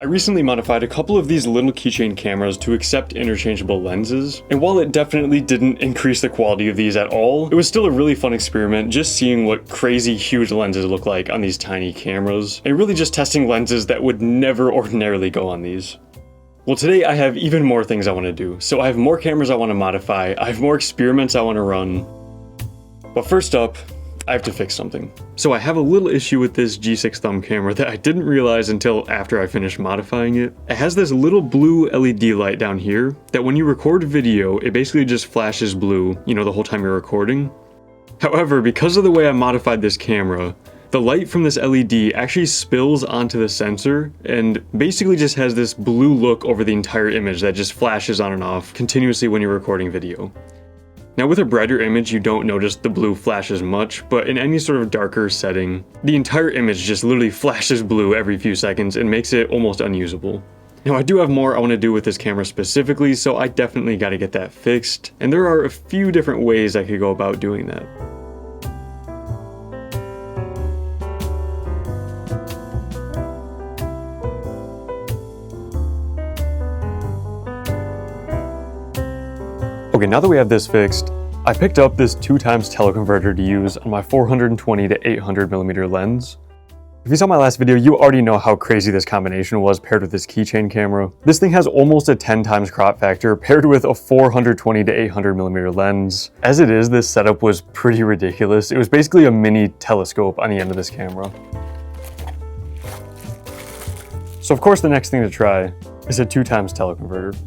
I recently modified a couple of these little keychain cameras to accept interchangeable lenses, and while it definitely didn't increase the quality of these at all, it was still a really fun experiment just seeing what crazy huge lenses look like on these tiny cameras, and really just testing lenses that would never ordinarily go on these. Well, today I have even more things I want to do. So I have more cameras I want to modify, I have more experiments I want to run. But first up, I have to fix something. So I have a little issue with this G6 thumb camera that I didn't realize until after I finished modifying it. It has this little blue LED light down here that when you record video, it basically just flashes blue, the whole time you're recording. However, because of the way I modified this camera, the light from this LED actually spills onto the sensor and basically just has this blue look over the entire image that just flashes on and off continuously when you're recording video. Now with a brighter image, you don't notice the blue flash as much, but in any sort of darker setting, the entire image just literally flashes blue every few seconds and makes it almost unusable. Now I do have more I want to do with this camera specifically, so I definitely got to get that fixed, and there are a few different ways I could go about doing that. Okay, now that we have this fixed, I picked up this 2x teleconverter to use on my 420 to 800mm lens. If you saw my last video, you already know how crazy this combination was paired with this keychain camera. This thing has almost a 10x crop factor paired with a 420 to 800mm lens. As it is, this setup was pretty ridiculous. It was basically a mini telescope on the end of this camera. So of course the next thing to try is a 2x teleconverter.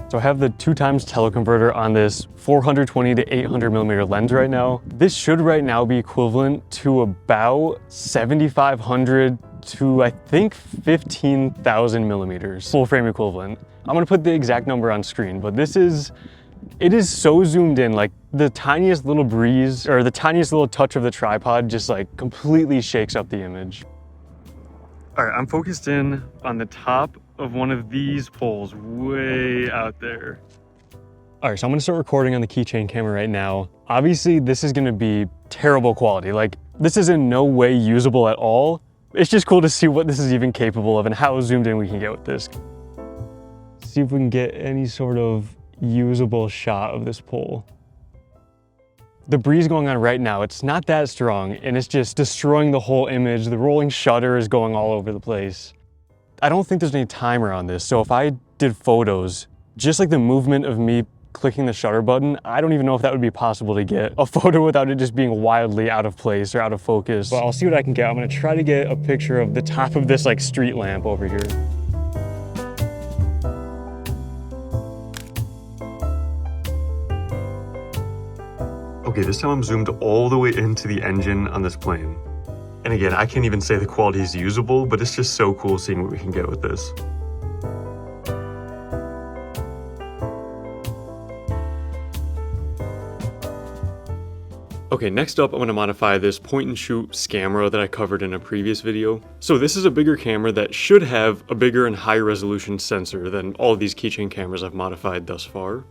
So I have the 2x teleconverter on this 420 to 800mm lens right now. This should right now be equivalent to about 7,500 to I think 15,000 millimeters, full frame equivalent. I'm gonna put the exact number on screen, but it is so zoomed in, like the tiniest little breeze or the tiniest little touch of the tripod just like completely shakes up the image. All right, I'm focused in on the top of one of these poles way out there. All right, so I'm gonna start recording on the keychain camera right now. Obviously, this is gonna be terrible quality. Like, this is in no way usable at all. It's just cool to see what this is even capable of and how zoomed in we can get with this. See if we can get any sort of usable shot of this pole. The breeze going on right now, it's not that strong and it's just destroying the whole image. The rolling shutter is going all over the place. I don't think there's any timer on this, so if I did photos, just like the movement of me clicking the shutter button, I don't even know if that would be possible to get a photo without it just being wildly out of place or out of focus. But I'll see what I can get. I'm gonna try to get a picture of the top of this like street lamp over here. Okay, this time I'm zoomed all the way into the engine on this plane. And again, I can't even say the quality is usable, but it's just so cool seeing what we can get with this. Okay, next up, I'm going to modify this point and shoot scamera that I covered in a previous video. So this is a bigger camera that should have a bigger and higher resolution sensor than all of these keychain cameras I've modified thus far.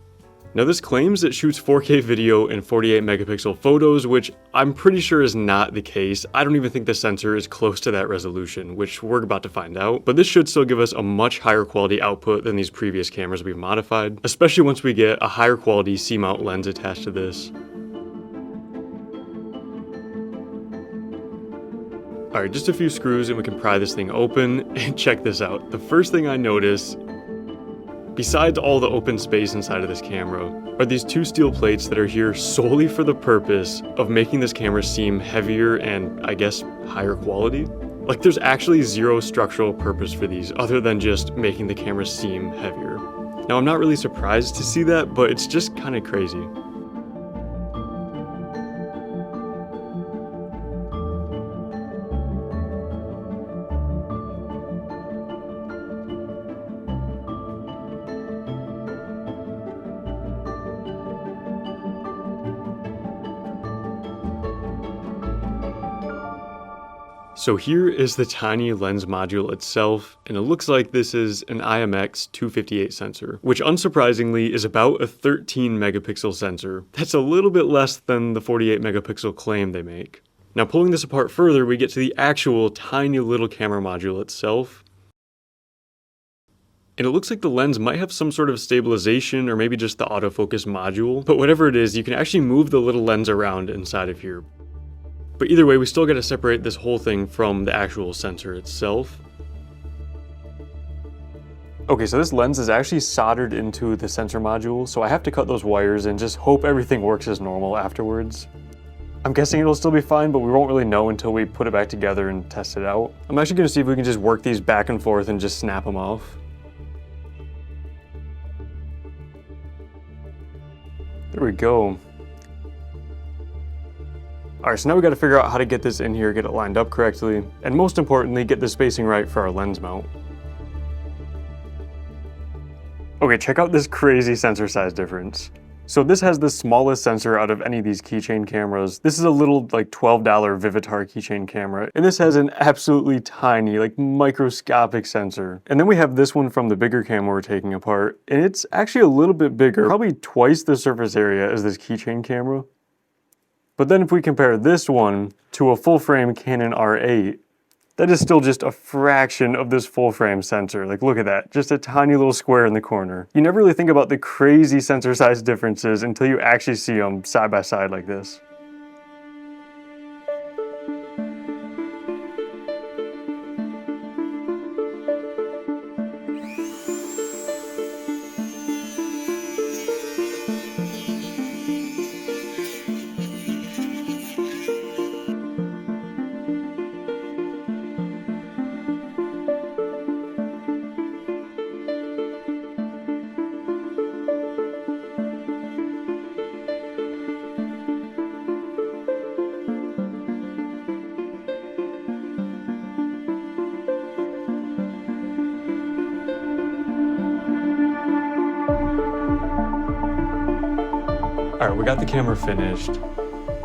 Now this claims it shoots 4K video and 48 megapixel photos, which I'm pretty sure is not the case. I don't even think the sensor is close to that resolution, which we're about to find out. But this should still give us a much higher quality output than these previous cameras we've modified, especially once we get a higher quality C-mount lens attached to this. Alright, just a few screws and we can pry this thing open, and check this out. The first thing I notice, besides all the open space inside of this camera, are these two steel plates that are here solely for the purpose of making this camera seem heavier and, I guess, higher quality. Like, there's actually zero structural purpose for these other than just making the camera seem heavier. Now, I'm not really surprised to see that, but it's just kind of crazy. So here is the tiny lens module itself, and it looks like this is an IMX258 sensor, which unsurprisingly is about a 13 megapixel sensor. That's a little bit less than the 48 megapixel claim they make. Now pulling this apart further, we get to the actual tiny little camera module itself. And it looks like the lens might have some sort of stabilization or maybe just the autofocus module. But whatever it is, you can actually move the little lens around inside of here. But either way, we still got to separate this whole thing from the actual sensor itself. Okay, so this lens is actually soldered into the sensor module, so I have to cut those wires and just hope everything works as normal afterwards. I'm guessing it'll still be fine, but we won't really know until we put it back together and test it out. I'm actually going to see if we can just work these back and forth and just snap them off. There we go. Alright, so now we got to figure out how to get this in here, get it lined up correctly, and most importantly, get the spacing right for our lens mount. Okay, check out this crazy sensor size difference. So this has the smallest sensor out of any of these keychain cameras. This is a little like $12 Vivitar keychain camera. And this has an absolutely tiny, like microscopic sensor. And then we have this one from the bigger camera we're taking apart. And it's actually a little bit bigger, probably twice the surface area as this keychain camera. But then if we compare this one to a full frame Canon R8, that is still just a fraction of this full frame sensor. Like, look at that, just a tiny little square in the corner. You never really think about the crazy sensor size differences until you actually see them side by side like this. Alright, we got the camera finished.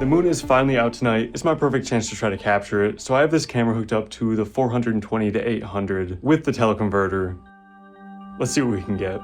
The moon is finally out tonight. It's my perfect chance to try to capture it. So I have this camera hooked up to the 420 to 800 with the teleconverter. Let's see what we can get.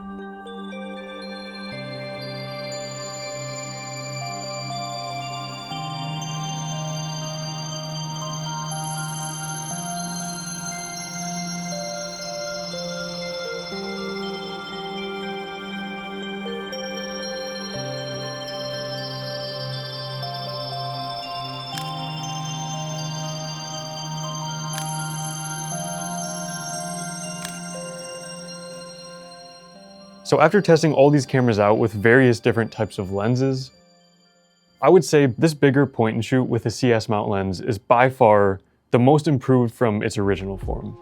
So after testing all these cameras out with various different types of lenses, I would say this bigger point and shoot with a CS mount lens is by far the most improved from its original form.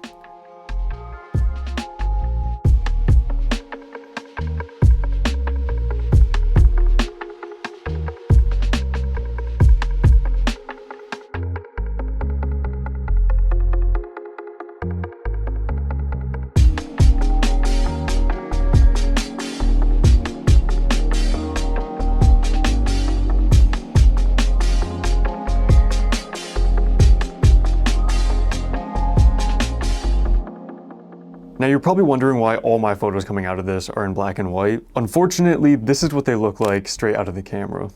Now you're probably wondering why all my photos coming out of this are in black and white. Unfortunately, this is what they look like straight out of the camera.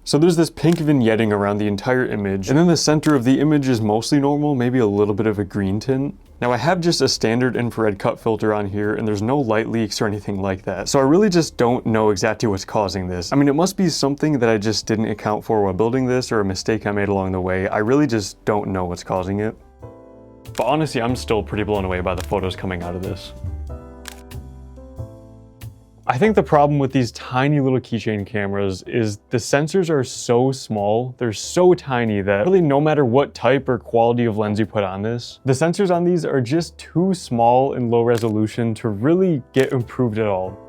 So there's this pink vignetting around the entire image, and then the center of the image is mostly normal, maybe a little bit of a green tint. Now I have just a standard infrared cut filter on here, and there's no light leaks or anything like that. So I really just don't know exactly what's causing this. I mean, it must be something that I just didn't account for while building this, or a mistake I made along the way. I really just don't know what's causing it. But honestly, I'm still pretty blown away by the photos coming out of this. I think the problem with these tiny little keychain cameras is the sensors are so small, they're so tiny that really no matter what type or quality of lens you put on this, the sensors on these are just too small and low resolution to really get improved at all.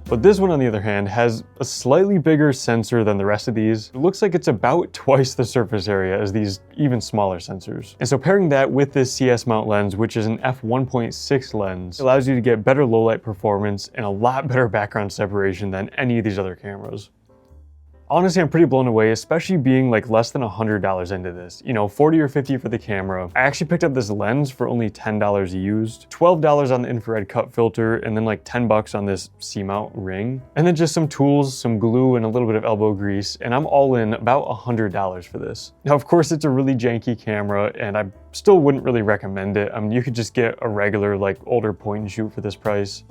But this one, on the other hand, has a slightly bigger sensor than the rest of these. It looks like it's about twice the surface area as these even smaller sensors. And so pairing that with this CS mount lens, which is an f1.6 lens, allows you to get better low light performance and a lot better background separation than any of these other cameras. Honestly, I'm pretty blown away, especially being like less than $100 into this. You know, 40 or 50 for the camera. I actually picked up this lens for only $10 used, $12 on the infrared cut filter, and then like 10 bucks on this C-mount ring. And then just some tools, some glue, and a little bit of elbow grease, and I'm all in about $100 for this. Now, of course, it's a really janky camera, and I still wouldn't really recommend it. I mean, you could just get a regular, like, older point and shoot for this price.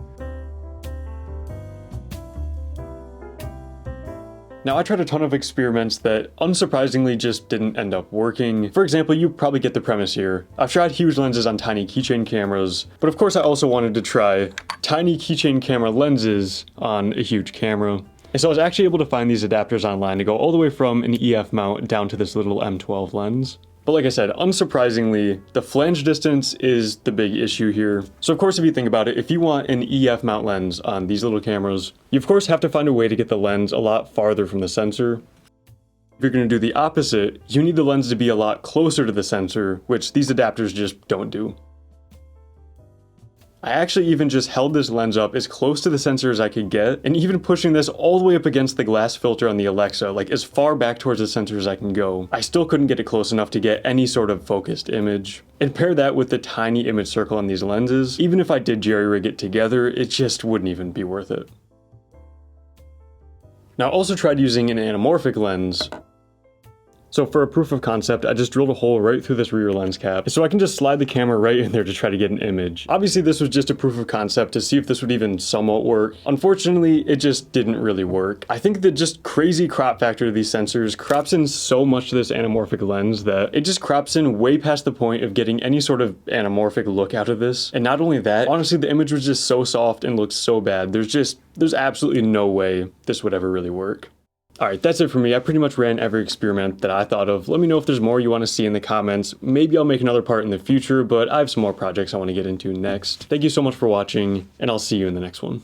Now, I tried a ton of experiments that unsurprisingly just didn't end up working. For example, you probably get the premise here. I've tried huge lenses on tiny keychain cameras, but of course I also wanted to try tiny keychain camera lenses on a huge camera. And so I was actually able to find these adapters online to go all the way from an EF mount down to this little M12 lens. But like I said, unsurprisingly, the flange distance is the big issue here. So of course, if you think about it, if you want an EF mount lens on these little cameras, you of course have to find a way to get the lens a lot farther from the sensor. If you're going to do the opposite, you need the lens to be a lot closer to the sensor, which these adapters just don't do. I actually even just held this lens up as close to the sensor as I could get, and even pushing this all the way up against the glass filter on the Alexa, like as far back towards the sensor as I can go, I still couldn't get it close enough to get any sort of focused image. And pair that with the tiny image circle on these lenses, even if I did jerry-rig it together, it just wouldn't even be worth it. Now I also tried using an anamorphic lens. So for a proof of concept, I just drilled a hole right through this rear lens cap, so I can just slide the camera right in there to try to get an image. Obviously, this was just a proof of concept to see if this would even somewhat work. Unfortunately, it just didn't really work. I think the just crazy crop factor of these sensors crops in so much to this anamorphic lens that it just crops in way past the point of getting any sort of anamorphic look out of this. And not only that, honestly, the image was just so soft and looked so bad. There's absolutely no way this would ever really work. Alright, that's it for me. I pretty much ran every experiment that I thought of. Let me know if there's more you want to see in the comments. Maybe I'll make another part in the future, but I have some more projects I want to get into next. Thank you so much for watching, and I'll see you in the next one.